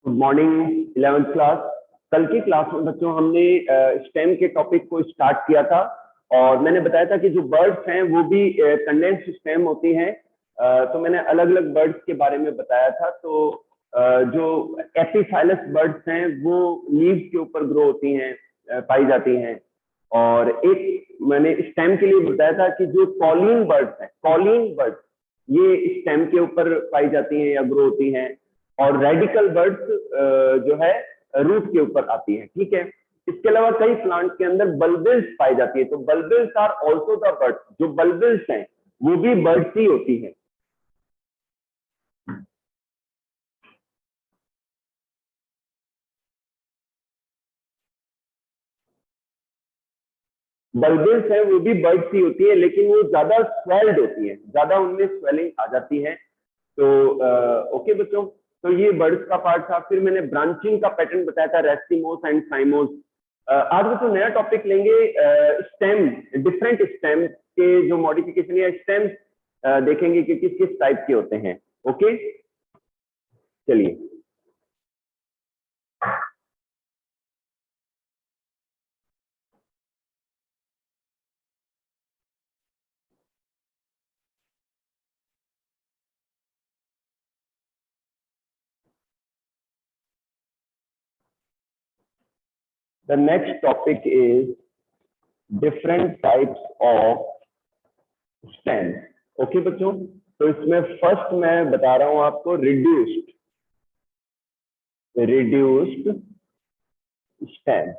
Good morning 11th class. कल की class में बच्चों हमने स्टेम के टॉपिक को स्टार्ट किया था और मैंने बताया था कि जो बर्ड्स हैं वो भी कंडेंस्ड स्टेम होती हैं। तो मैंने अलग अलग बर्ड्स के बारे में बताया था। तो जो एपिफाइलस बर्ड्स हैं वो लीव्स के ऊपर ग्रो होती हैं, पाई जाती हैं। और एक मैंने स्टेम के लिए बताया था कि जो कॉलिंग बर्ड्स हैं, कॉलिंग बर्ड्स ये स्टेम के ऊपर पाई जाती हैं या ग्रो होती हैं। और रेडिकल बर्ड्स जो है रूट के ऊपर आती है। ठीक है, इसके अलावा कई प्लांट के अंदर बल्बिल्स पाई जाती है। तो bulbils are also the birds. जो बल्बिल्स हैं वो भी बर्ड्स ही होती है। बल्बिल्स हैं वो भी बर्ड्स ही होती है, लेकिन वो ज्यादा स्वेल्ड होती है, ज्यादा उनमें स्वेलिंग आ जाती है। तो ओके बच्चों, तो ये बर्ड्स का पार्ट था। फिर मैंने ब्रांचिंग का पैटर्न बताया था, रेस्टिमोस एंड साइमोस। आज बच्चों नया टॉपिक लेंगे, स्टेम, डिफरेंट स्टेम के जो मॉडिफिकेशन या स्टेम देखेंगे कि किस किस टाइप के होते हैं। ओके चलिए। The next topic is different types of stem. Okay बच्चों, तो इसमें फर्स्ट मैं बता रहा हूं आपको रिड्यूस्ड स्टेम।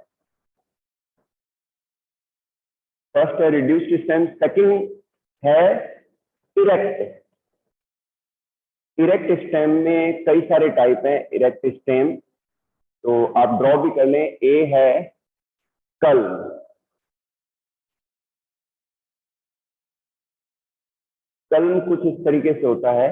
फर्स्ट है रिड्यूस्ड स्टेम, सेकंड है इरेक्ट। इरेक्ट स्टेम में कई सारे टाइप हैं इरेक्ट स्टेम, तो आप ड्रॉ भी कर लें। ए है कल्म, कल्म कुछ इस तरीके से होता है।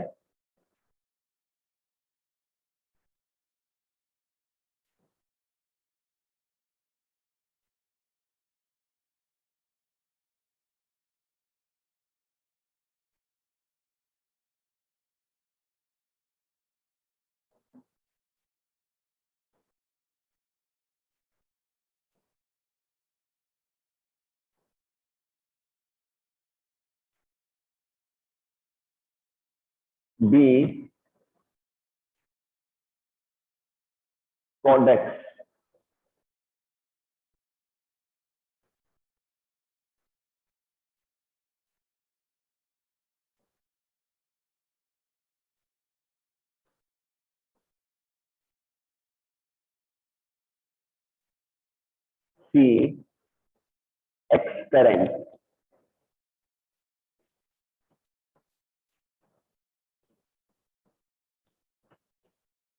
बी कॉडेक्स, सी एक्सकरेंट।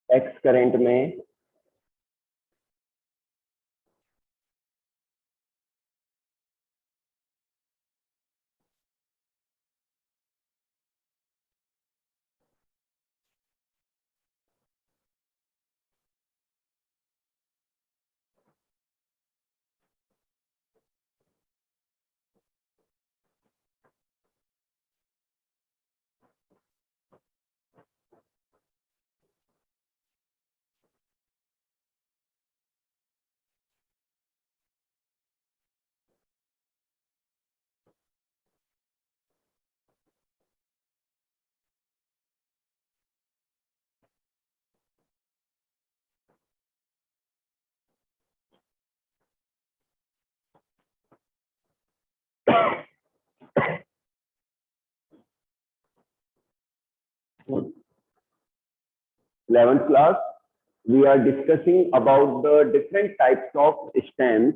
एक्सकरेंट में eleventh class we are discussing about the different types of stems.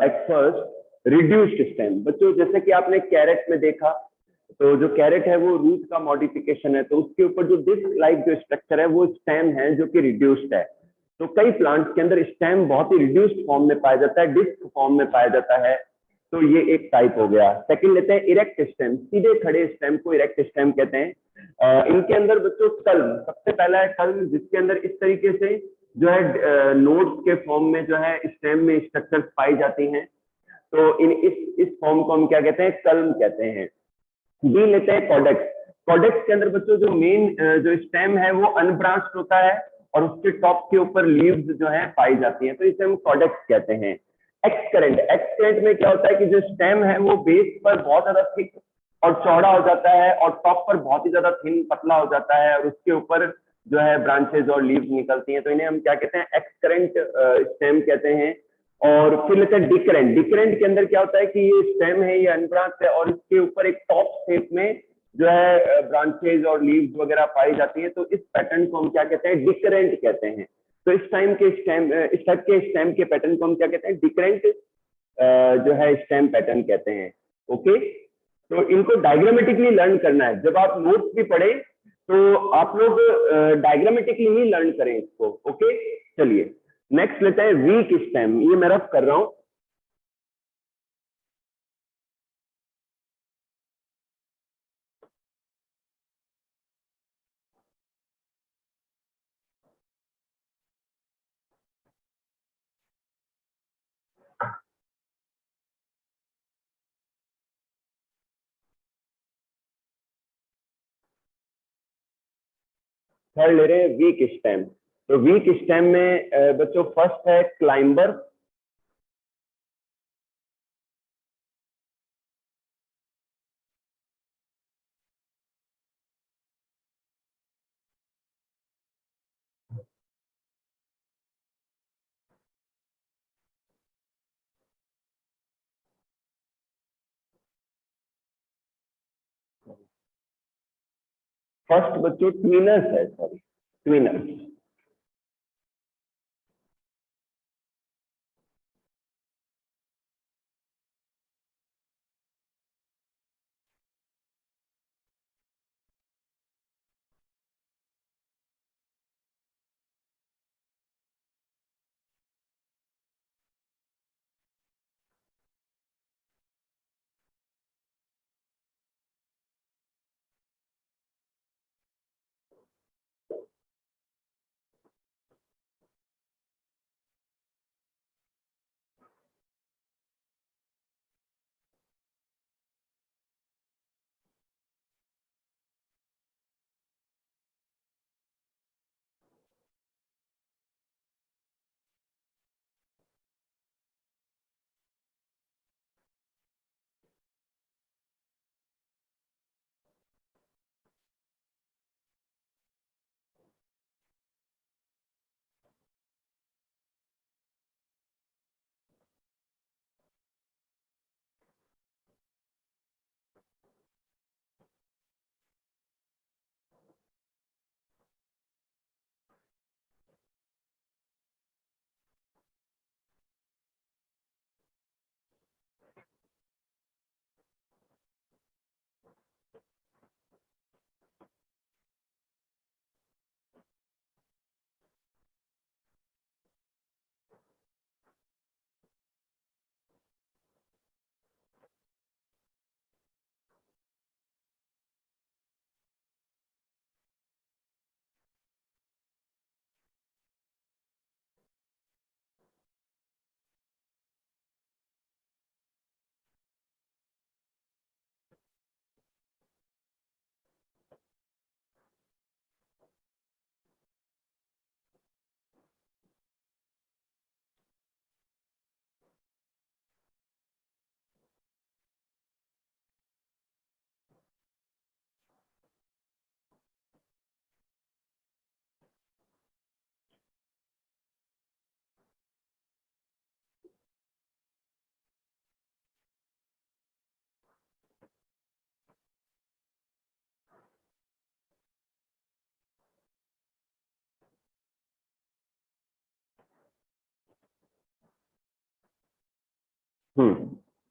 At first reduced stem। बच्चों जैसे कि आपने कैरेट में देखा, तो जो कैरेट है वो रूट का मॉडिफिकेशन है, तो उसके ऊपर जो डिस्क लाइक जो स्ट्रक्चर है वो स्टेम है जो कि रिड्यूस्ड है। तो कई प्लांट्स के अंदर स्टेम बहुत ही रिड्यूस्ड फॉर्म में पाया जाता है, डिस्क फॉर्म में पाया जाता है। तो ये एक टाइप हो गया। सेकंड लेते हैं इरेक्ट स्टेम, सीधे खड़े स्टेम को इरेक्ट स्टेम कहते हैं। इनके अंदर बच्चों कल्म सबसे पहला है, कल्म जिसके अंदर इस तरीके से जो है नोड्स के फॉर्म में जो है स्टेम में स्ट्रक्चर्स पाई जाती हैं। तो इस फॉर्म को हम क्या कहते हैं, कल्म कहते हैं। बी लेते हैं कॉडेक्स। कॉडेक्स के अंदर बच्चों जो मेन जो स्टेम है वो अनब्रांच्ड होता है और उसके टॉप के ऊपर लीव्स जो है पाई जाती हैं, तो इसे हम कॉडेक्स कहते हैं। एक्सकरेंट में क्या होता है कि जो स्टेम है वो बेस पर बहुत ज्यादा थिक और चौड़ा हो जाता है और टॉप पर बहुत ही ज्यादा थिन पतला हो जाता है और उसके ऊपर जो है ब्रांचेस और लीव्स निकलती हैं, तो इन्हें हम क्या कहते हैं, एक्सकरेंट स्टेम कहते हैं। और फिर लेते हैं डिकरेंट। डिकरेंट के अंदर क्या होता है कि ये स्टेम है, ये अनब्रांच है और इसके ऊपर एक टॉप शेप में जो है ब्रांचेज और लीव्स वगैरह पाई जाती है, तो इस पैटर्न को हम क्या कहते हैं, डिकरेंट कहते हैं। तो इस टाइप के स्टेम के पैटर्न को हम क्या कहते हैं, डिकरेंट जो है स्टेम पैटर्न कहते हैं। ओके, तो इनको डायग्रामेटिकली लर्न करना है। जब आप नोट्स भी पढ़े तो आप लोग डायग्रामेटिकली ही लर्न करें इसको। ओके, चलिए नेक्स्ट लेते हैं वीक स्टेम। ये मैं रफ कर रहा हूं। थर्ड ले रहे हैं वीक स्टेम। तो वीक स्टेम में बच्चों फर्स्ट है क्लाइंबर। फर्स्ट बच्चों ट्विनर्स है, सॉरी ट्विनर्स।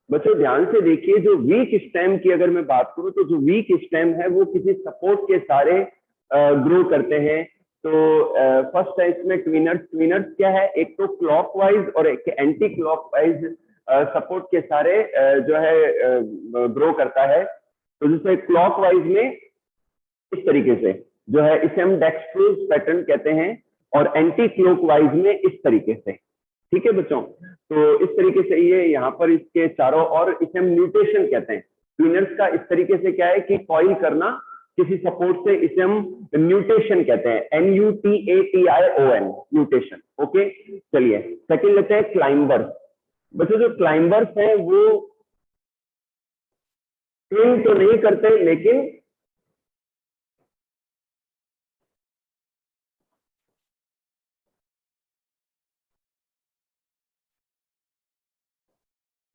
बच्चों ध्यान से देखिए, जो वीक स्टेम की अगर मैं बात करूं तो जो वीक स्टेम है वो किसी सपोर्ट के सारे ग्रो करते हैं। तो फर्स्ट है इसमें ट्विनर्स। ट्विनर्स क्या है, एक तो क्लॉकवाइज और एक एंटी क्लॉकवाइज सपोर्ट के सारे जो है ग्रो करता है। तो जैसे क्लॉकवाइज में इस तरीके से जो है इसे हम डेक्स्ट्रोज पैटर्न कहते हैं और एंटी क्लॉकवाइज में इस तरीके से। ठीक है बच्चों, तो इस तरीके से ये यहाँ पर इसके चारों, और इसे हम म्यूटेशन कहते हैं। ट्विनर्स का इस तरीके से क्या है कि कॉइल करना किसी सपोर्ट से, इसे हम न्यूटेशन कहते हैं, NUTATION, न्यूटेशन। ओके, चलिए सेकंड लेते हैं क्लाइंबर्स। बच्चों जो क्लाइंबर्स हैं वो स्विम तो नहीं करते, लेकिन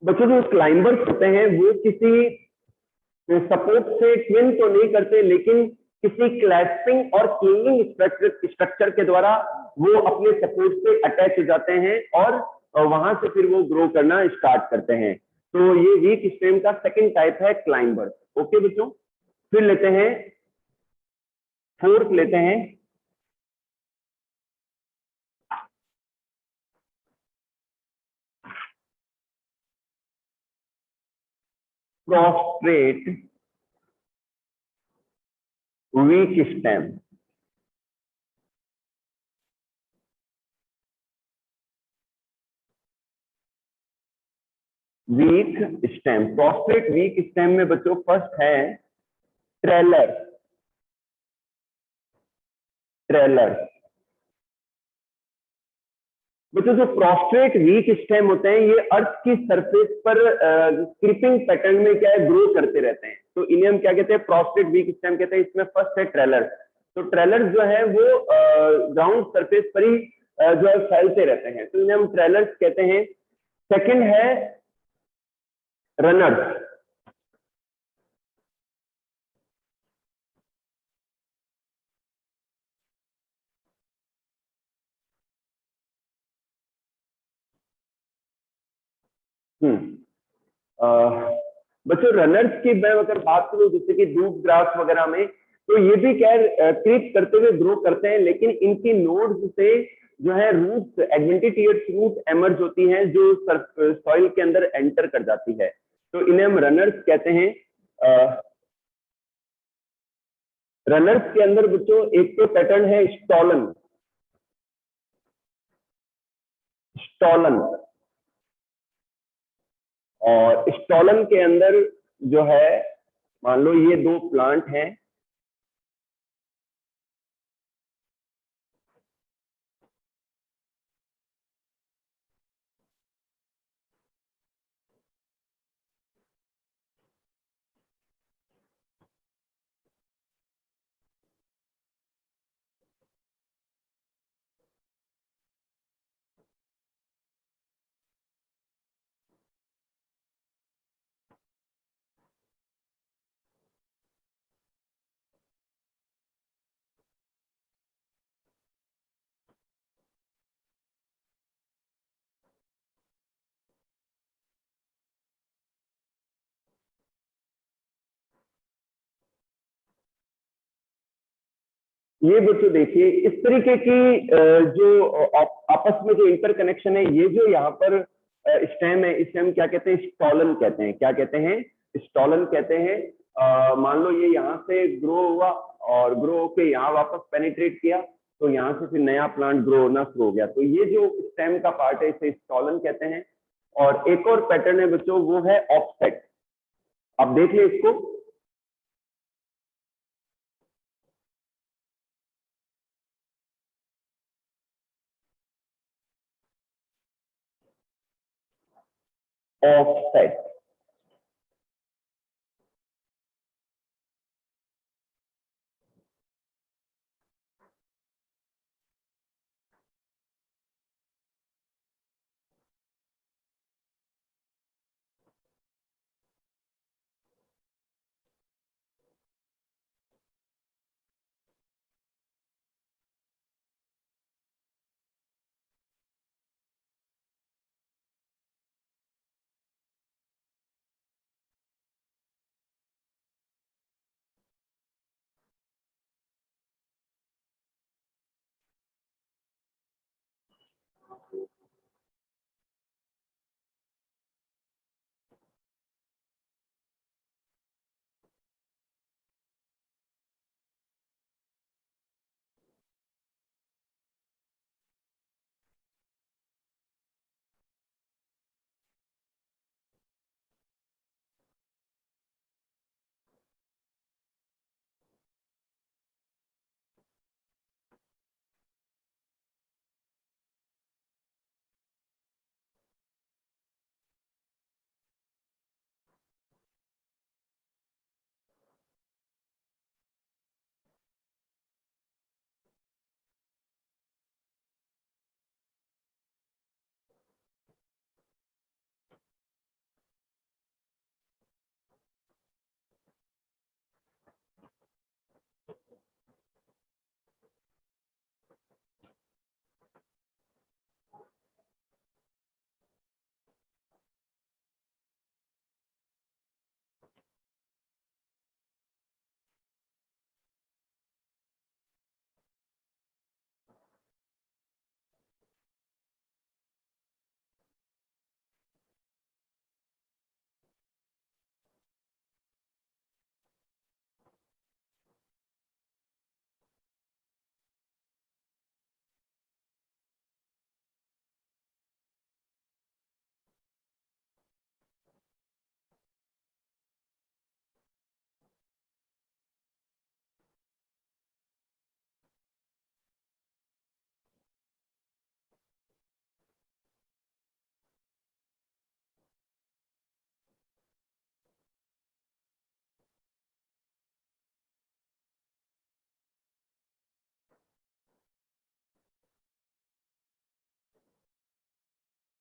बच्चों जो क्लाइंबर्स होते हैं वो किसी सपोर्ट से ट्विन तो नहीं करते, लेकिन किसी क्लैस्पिंग और क्लिंगिंग स्ट्रक्चर के द्वारा वो अपने सपोर्ट से अटैच हो जाते हैं और वहां से फिर वो ग्रो करना स्टार्ट करते हैं। तो ये वीक स्टेम का सेकंड टाइप है क्लाइंबर्स। ओके बच्चों, फिर लेते हैं फोर्थ, लेते हैं prostate week stem. Week stem, prostate week stem में बच्चों फर्स्ट है ट्रेलर। ट्रेलर बच्चों जो प्रोस्ट्रेट वीक स्टेम होते हैं ये अर्थ की सरफेस पर क्रीपिंग पैटर्न में क्या है, ग्रो करते रहते हैं। तो इन्हें हम क्या कहते हैं, प्रोस्ट्रेट वीक स्टेम कहते हैं। इसमें फर्स्ट है ट्रेलर। तो ट्रेलर जो है वो ग्राउंड सरफेस पर ही जो है फैलते रहते हैं, तो इन्हें हम ट्रेलर्स कहते हैं। सेकंड है रनर्स। हम्म बच्चों रनर्स की मैं अगर बात करूं, जैसे कि डूब ग्रास वगैरह में, तो ये भी क्या है, क्रीप करते हुए ग्रो करते हैं, लेकिन इनकी नोड्स से जो है रूट, एडवेंटिटियस रूट एमर्ज होती हैं जो सॉइल के अंदर एंटर कर जाती है। तो इन्हें हम रनर्स कहते हैं। रनर्स के अंदर बच्चों एक तो पैटर्न है स्टॉलन। स्टॉलन, और स्टॉलन के अंदर जो है, मान लो ये दो प्लांट हैं, ये बच्चों देखिए इस तरीके की जो आपस में जो इंटरकनेक्शन है, ये जो यहाँ पर स्टेम है, इसे हम क्या कहते हैं, स्टॉलन कहते हैं। क्या कहते हैं, स्टॉलन कहते हैं। मान लो ये यहाँ से ग्रो हुआ और ग्रो होके यहाँ वापस पेनिट्रेट किया, तो यहाँ से फिर नया प्लांट ग्रो होना शुरू हो गया। तो ये जो स्टेम का पार्ट है इसे स्टॉलन कहते हैं। और एक और पैटर्न है बच्चों, वो है ऑफसेट। आप देख ले इसको, ऑफसेट।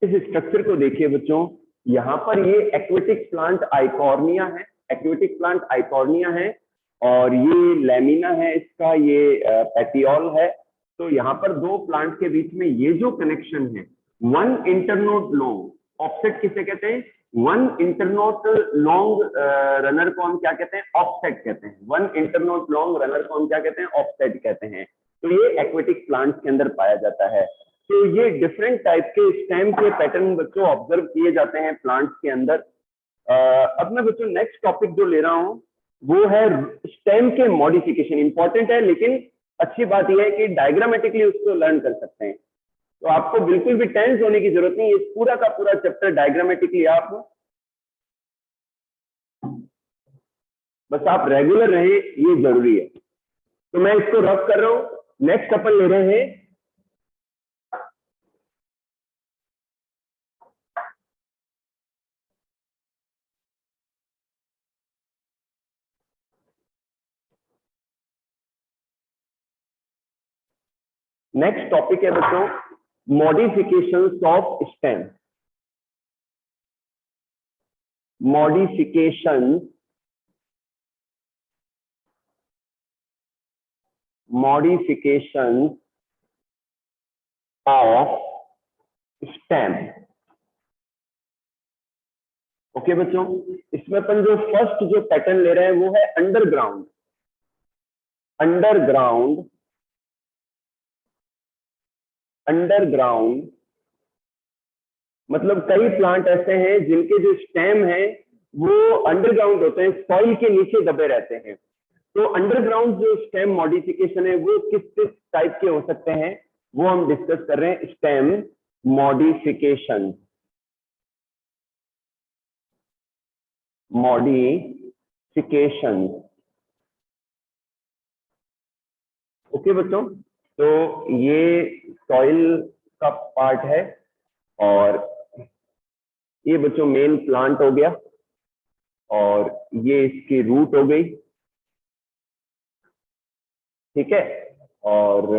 इस स्ट्रक्चर को देखिए बच्चों, यहाँ पर ये एक्वेटिक प्लांट आइकॉर्निया है, एक्वेटिक प्लांट आइकॉर्निया है, और ये लेमिना है इसका, ये पेटियोल है। तो यहाँ पर दो प्लांट के बीच में ये जो कनेक्शन है, वन इंटरनोड लॉन्ग, ऑफसेट किसे कहते हैं, वन इंटरनोड लॉन्ग रनर को हम क्या कहते हैं, ऑफसेट कहते हैं। वन इंटरनोड लॉन्ग रनर को हम क्या कहते हैं, ऑफसेट कहते हैं। तो ये एक्वेटिक प्लांट्स के अंदर पाया जाता है। तो ये डिफरेंट टाइप के स्टेम के पैटर्न बच्चों ऑब्जर्व किए जाते हैं प्लांट्स के अंदर। अब मैं बच्चों नेक्स्ट टॉपिक जो ले रहा हूं वो है स्टेम के मॉडिफिकेशन। इंपॉर्टेंट है, लेकिन अच्छी बात यह है कि डायग्रामेटिकली उसको लर्न कर सकते हैं। तो आपको बिल्कुल भी टेंस होने की जरूरत नहीं, ये पूरा का पूरा चैप्टर डायग्रामेटिकली आप बस आप रेगुलर रहे, ये जरूरी है। तो मैं इसको रफ कर रहा हूं। नेक्स्ट अपन ले रहे हैं नेक्स्ट टॉपिक है बच्चों modifications of stem. Modification modification of stem. Okay बच्चों, इसमें अपन जो फर्स्ट जो पैटर्न ले रहे हैं वो है अंडरग्राउंड। अंडरग्राउंड अंडरग्राउंड मतलब कई प्लांट ऐसे हैं जिनके जो स्टेम है वो अंडरग्राउंड होते हैं, सॉइल के नीचे दबे रहते हैं। तो अंडरग्राउंड जो स्टेम मॉडिफिकेशन है वो किस किस टाइप के हो सकते हैं वो हम डिस्कस कर रहे हैं। स्टेम मॉडिफिकेशन मॉडिफिकेशन ओके बच्चों, तो ये सॉइल का पार्ट है, और ये बच्चों मेन प्लांट हो गया, और ये इसकी रूट हो गई, ठीक है। और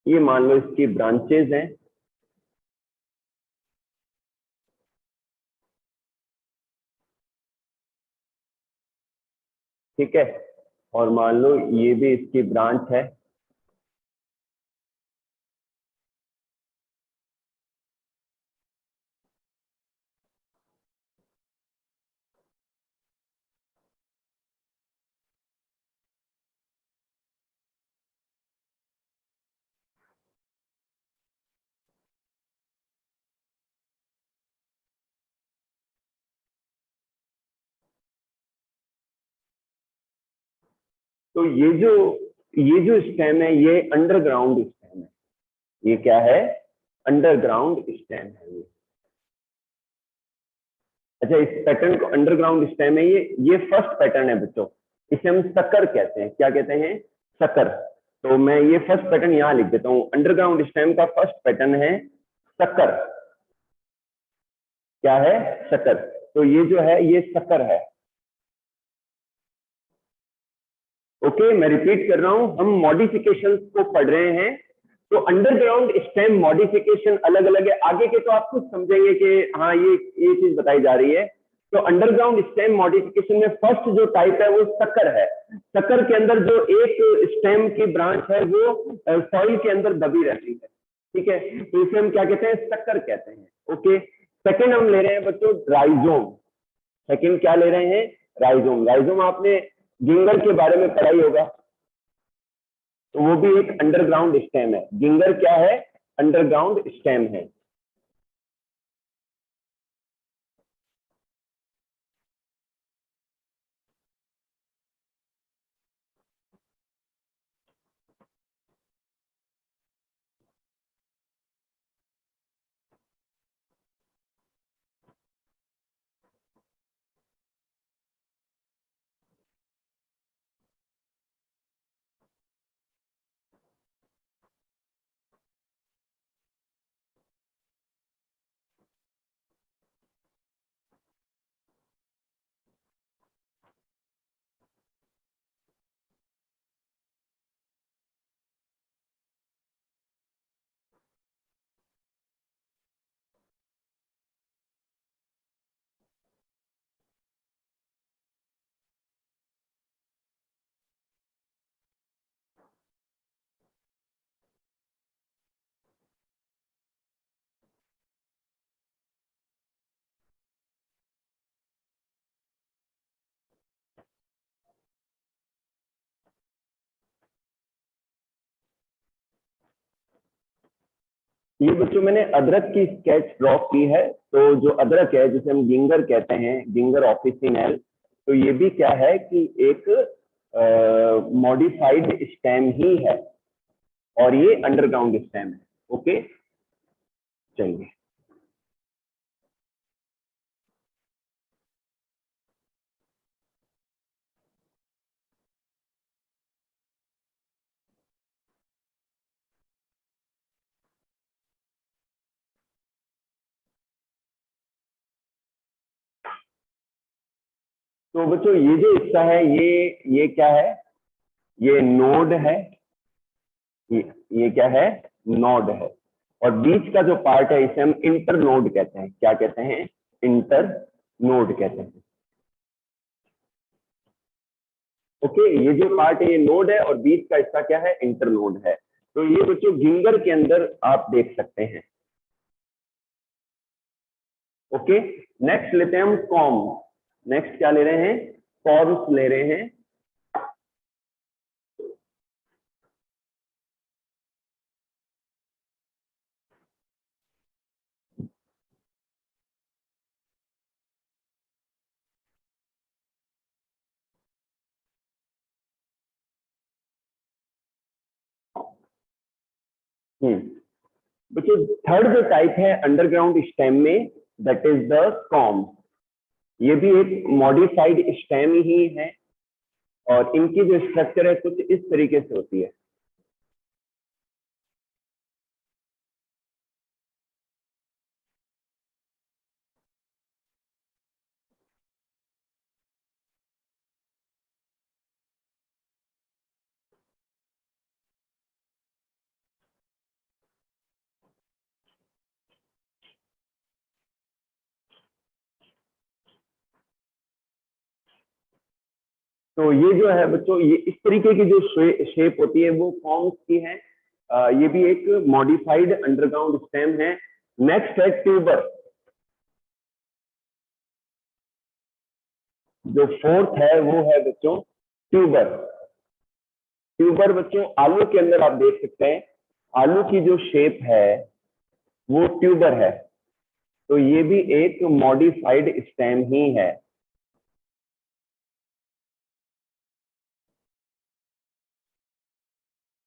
ये मान लो इसकी ब्रांचेज हैं, ठीक है। और मान लो ये भी इसकी ब्रांच है, तो ये जो स्टेम है ये अंडरग्राउंड स्टेम है। ये क्या है, अंडरग्राउंड स्टेम है ये। अच्छा, इस पैटर्न को अंडरग्राउंड स्टेम है ये फर्स्ट पैटर्न है बच्चों। इसे हम सकर कहते हैं, क्या कहते हैं, सकर। तो मैं ये फर्स्ट पैटर्न यहां लिख देता हूं, अंडरग्राउंड स्टेम का फर्स्ट पैटर्न है सकर। क्या है, सकर। तो ये जो है ये सकर है। ओके, मैं रिपीट कर रहा हूं, हम मॉडिफिकेशंस को पढ़ रहे हैं। तो अंडरग्राउंड स्टेम मॉडिफिकेशन अलग अलग है, आगे के तो आप खुद समझेंगे कि हाँ ये चीज बताई जा रही है। तो अंडरग्राउंड स्टेम मॉडिफिकेशन में फर्स्ट जो टाइप है वो सकर है। सकर के अंदर जो एक स्टेम की ब्रांच है वो सॉइल के अंदर दबी रहती है, ठीक है। तो इसे हम क्या कहते हैं, सकर कहते हैं। ओके, सेकेंड हम ले रहे हैं बच्चों राइजोम। सेकेंड क्या ले रहे हैं, राइजोम। राइजोम आपने गिंगर के बारे में पढ़ा ही होगा, तो वो भी एक अंडरग्राउंड स्टेम है। गिंगर क्या है, अंडरग्राउंड स्टेम है। ये बच्चों मैंने अदरक की स्केच ड्रॉ की है। तो जो अदरक है जिसे हम गिंगर कहते हैं, गिंगर ऑफिसिनल, तो ये भी क्या है कि एक मॉडिफाइड स्टेम ही है, और ये अंडरग्राउंड स्टेम है। ओके, चलिए। तो बच्चों ये जो हिस्सा है, ये क्या है? ये नोड है। ये ये क्या है? नोड है। और बीच का जो पार्ट है इसे हम इंटर नोड कहते हैं। क्या कहते हैं? इंटर नोड कहते हैं। ओके, ये जो पार्ट है ये नोड है, और बीच का हिस्सा क्या है? इंटर नोड है। तो ये बच्चों गिंगर के अंदर आप देख सकते हैं। ओके, नेक्स्ट लेते हैं हम कॉम। नेक्स्ट क्या ले रहे हैं? कॉर्म्स ले रहे हैं। बच्चों थर्ड जो टाइप है अंडरग्राउंड स्टेम में, दैट इज द कॉम। ये भी एक मॉडिफाइड स्टेम ही है, और इनकी जो स्ट्रक्चर है कुछ इस तरीके से होती है। तो ये जो है बच्चों, ये इस तरीके की जो शेप होती है वो फॉर्म्स की है। ये भी एक मॉडिफाइड अंडरग्राउंड स्टेम है। नेक्स्ट है ट्यूबर। जो फोर्थ है वो है बच्चों ट्यूबर। ट्यूबर बच्चों आलू के अंदर आप देख सकते हैं, आलू की जो शेप है वो ट्यूबर है। तो ये भी एक मॉडिफाइड स्टेम ही है।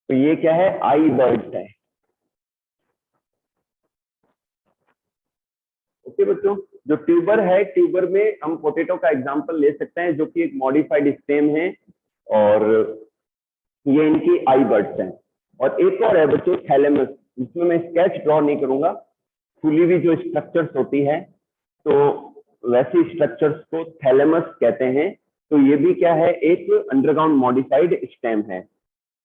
तो ये क्या है? आई बर्ड्स है। ओके बच्चों, जो ट्यूबर है, ट्यूबर में हम पोटैटो का एग्जांपल ले सकते हैं, जो कि एक मॉडिफाइड स्टेम है, और ये इनकी आई बर्ड्स हैं। और एक और है बच्चों थैलेमस, जिसमें मैं स्केच ड्रॉ नहीं करूंगा। फूली हुई जो स्ट्रक्चर्स होती है, तो वैसी स्ट्रक्चर्स को थैलेमस कहते हैं। तो ये भी क्या है? एक अंडरग्राउंड मॉडिफाइड स्टेम है।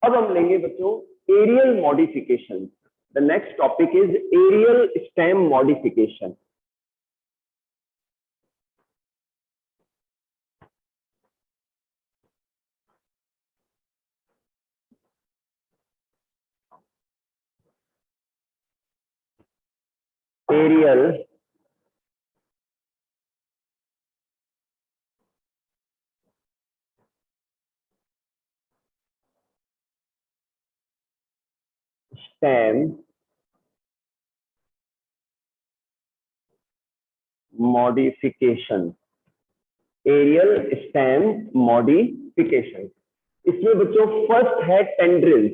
अब हम लेंगे बच्चों aerial modification. The next topic is aerial stem modification. Aerial stem modification. Aerial stem modification. इसमें बच्चों फर्स्ट है टेंड्रिल्स।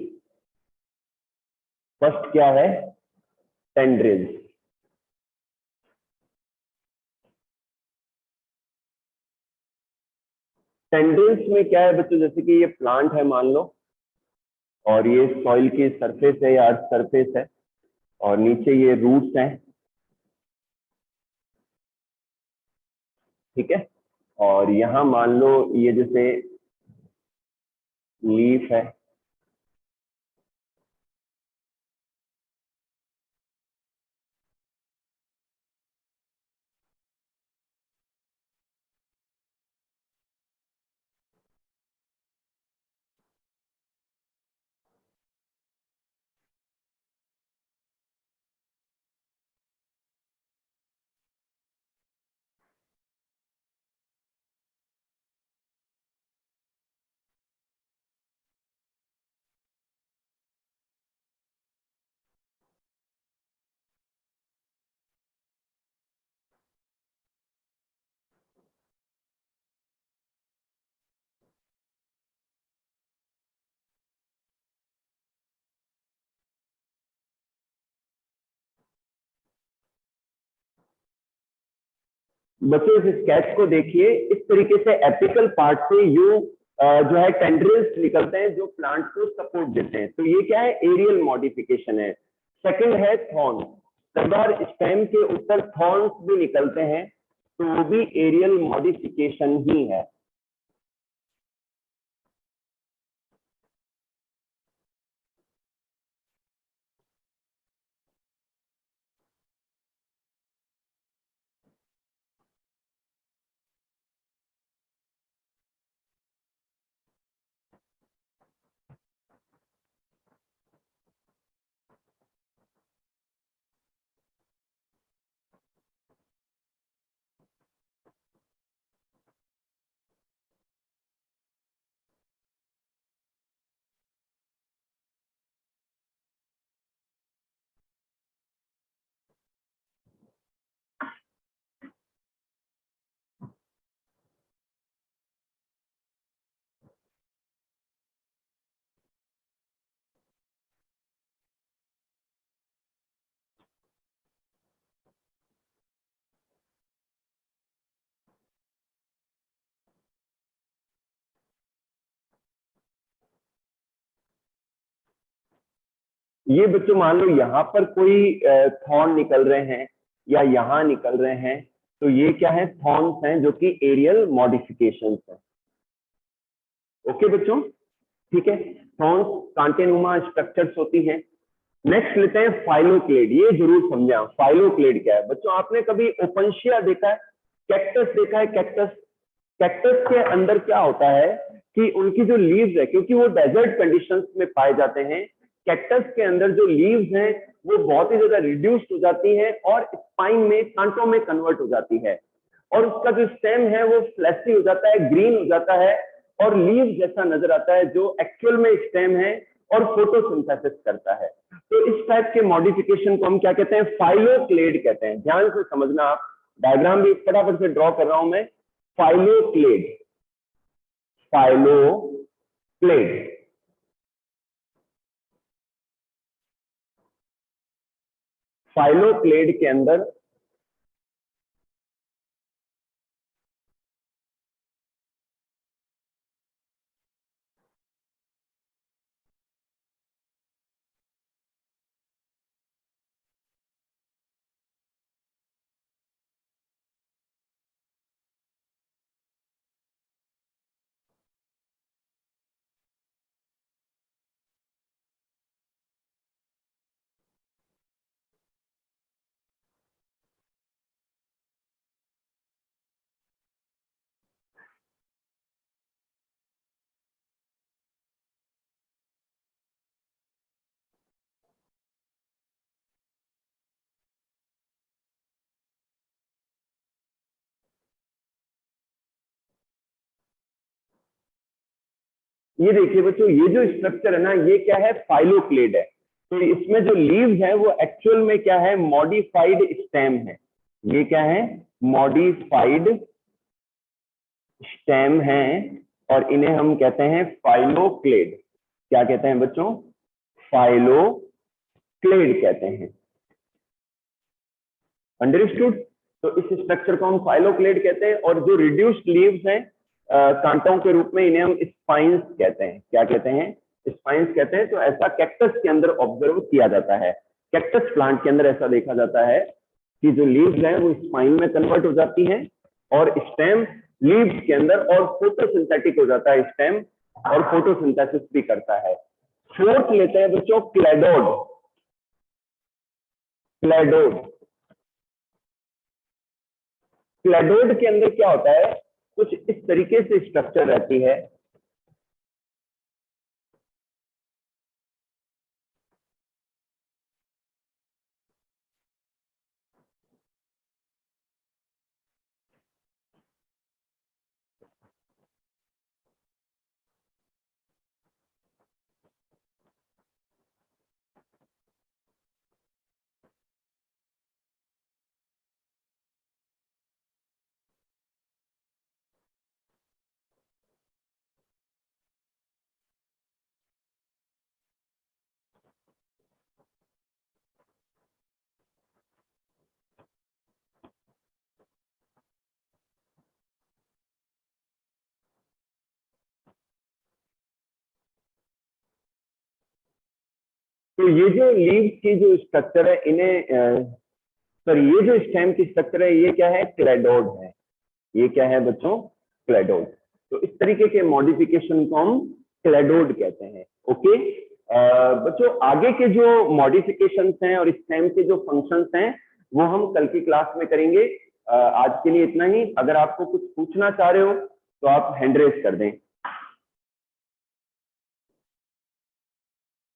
फर्स्ट क्या है? टेंड्रिल्स। टेंड्रिल्स में क्या है बच्चों? जैसे कि ये प्लांट है मान लो, और ये सॉइल की सरफेस है या अर्थ सरफेस है, और नीचे ये रूट्स हैं। ठीक है, और यहाँ मान लो ये जैसे लीफ है। बच्चों इस स्केच को देखिए, इस तरीके से एपिकल पार्ट से यू जो है टेंड्रिल्स निकलते हैं जो प्लांट को सपोर्ट देते हैं। तो ये क्या है, एरियल मॉडिफिकेशन है। सेकंड है थॉर्न। कई बार स्टेम के ऊपर थॉर्न्स भी निकलते हैं, तो वो भी एरियल मॉडिफिकेशन ही है। ये बच्चों मान लो यहाँ पर कोई थॉर्न निकल रहे हैं या यहाँ निकल रहे हैं, तो ये क्या है, थॉर्न्स हैं जो कि एरियल मॉडिफिकेशंस हैं। ओके बच्चों, ठीक है। थॉर्न्स कांटेनुमा स्ट्रक्चर्स होती हैं। नेक्स्ट लेते हैं फाइलोक्लेड। ये जरूर समझा फाइलोक्लेड क्या है। बच्चों आपने कभी ओपनशिया देखा है, कैक्टस देखा है, कैक्टस? कैक्टस के अंदर क्या होता है कि उनकी जो लीव्स है, क्योंकि वो डेजर्ट कंडीशंस में पाए जाते हैं, कैक्टस के अंदर जो लीव्स हैं वो बहुत ही ज्यादा रिड्यूस्ड हो जाती हैं और स्पाइन में, कांटों में कन्वर्ट हो जाती है, और उसका जो स्टेम है वो फ्लैशी हो जाता है, ग्रीन हो जाता है और लीव जैसा नजर आता है, जो एक्चुअल में स्टेम है और फोटोसिंथेसिस करता है। तो इस टाइप के मॉडिफिकेशन को हम क्या कहते हैं, फाइलोक्लेड कहते हैं। ध्यान से समझना आप, डायग्राम भी फटाफट से ड्रॉ कर रहा हूं मैं। फाइलोक्लेड, फाइलोक्लेड, फाइलोक्लेड के अंदर ये देखिए बच्चों, ये जो स्ट्रक्चर है ना, ये क्या है, फाइलोक्लेड है। तो इसमें जो लीव्स है वो एक्चुअल में क्या है, मॉडिफाइड स्टेम है। ये क्या है, मॉडिफाइड स्टेम है, और इन्हें हम कहते हैं फाइलोक्लेड। क्या कहते हैं बच्चों, फाइलोक्लेड कहते हैं। अंडरस्टूड? तो इस स्ट्रक्चर को हम फाइलोक्लेड कहते हैं, और जो रिड्यूस्ड लीव्स हैं कांटों के रूप में, इन्हें हम स्पाइंस कहते हैं। क्या कहते हैं, स्पाइंस कहते हैं। तो ऐसा कैक्टस के अंदर ऑब्जर्व किया जाता है। कैक्टस प्लांट के अंदर ऐसा देखा जाता है कि जो लीव्स हैं वो स्पाइन में कन्वर्ट हो जाती हैं, और स्टेम लीव्स के अंदर और फोटोसिंथेटिक हो जाता है स्टेम, और फोटोसिंथेसिस भी करता है। फोर्थ लेते हैं बच्चों, क्लेडोड। क्लेडोड, क्लेडोड के अंदर क्या होता है, कुछ इस तरीके से स्ट्रक्चर रहती है। तो ये जो लीव्स की जो स्ट्रक्चर है इन्हें सर ये जो स्टेम की स्ट्रक्चर है ये क्या है, क्लेडोड है। ये क्या है बच्चों, क्लेडोड। तो इस तरीके के मॉडिफिकेशन को हम क्लेडोड कहते हैं। ओके बच्चों, आगे के जो मॉडिफिकेशंस हैं और स्टेम के जो फंक्शंस हैं वो हम कल की क्लास में करेंगे। आज के लिए इतना ही। अगर आपको कुछ पूछना चाह रहे हो तो आप हैंड रेज कर दें।